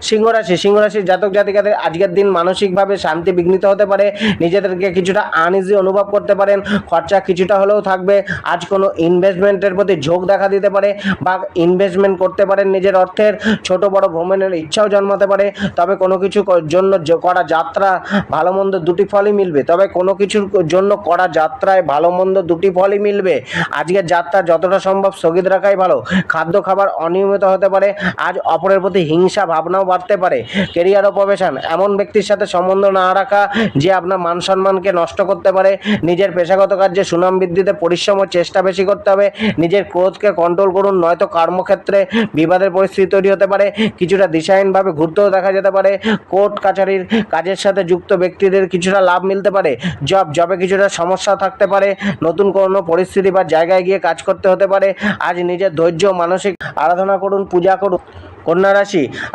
সিংহ রাশির জাতক জাতিকাদের আজকের দিন মানসিকভাবে শান্তি বিঘ্নিত হতে পারে, নিজেদেরকে কিছুটা আনইজি অনুভব করতে পারেন, খরচা কিছুটা হলেও থাকবে। আজ কোনো ইনভেস্টমেন্টের প্রতি ঝোঁক দেখা দিতে পারে বা ইনভেস্টমেন্ট করতে পারেন নিজের অর্থের, ছোট বড় ভ্রমণের ইচ্ছাও জন্মাতে পারে। তবে কোনো কিছু জন্য করা যাত্রা ভালো মন্দ দুটি ফলই মিলবে, তবে কোনো কিছুর জন্য করা যাত্রায় ভালো মন্দ দুটি ফলই মিলবে। আজকের যাত্রা যতটা সম্ভব স্থগিত রাখাই ভালো। খাদ্য খাবার অনিয়মিত হতে পারে। আজ অপরের প্রতি হিংসা ভাবনাও বাড়তে পারে। কেরিয়ার ও প্রফেশন, এমন ব্যক্তির সাথে সম্বন্ধ না রাখা যে আপনার মান সম্মানকে নষ্ট করতে পারে। নিজের পেশাগত কার্যে সুনাম বৃদ্ধিতে পরিশ্রম ও চেষ্টা বেশি করতে হবে। নিজের ক্রোধকে কন্ট্রোল করুন, নয়তো কর্মক্ষেত্রে বিবাদের পরিস্থিতি তৈরি হতে পারে। কিছুটা দিশাহীনভাবে ঘুরতেও দেখা যেতে পারে। কোর্ট কাছারির কাজের সাথে যুক্ত ব্যক্তিদের কিছুটা লাভ মিলতে পারে। জবে কিছুটা সমস্যা থাকতে পারে। নতুন কোনো পরিস্থিতি বা জায়গায় গিয়ে কাজ করতে হতে পারে। আজ নিজের ধৈর্য ও মানসিক আরাধনা করুন, পূজা করুন। কন্যা রাশি,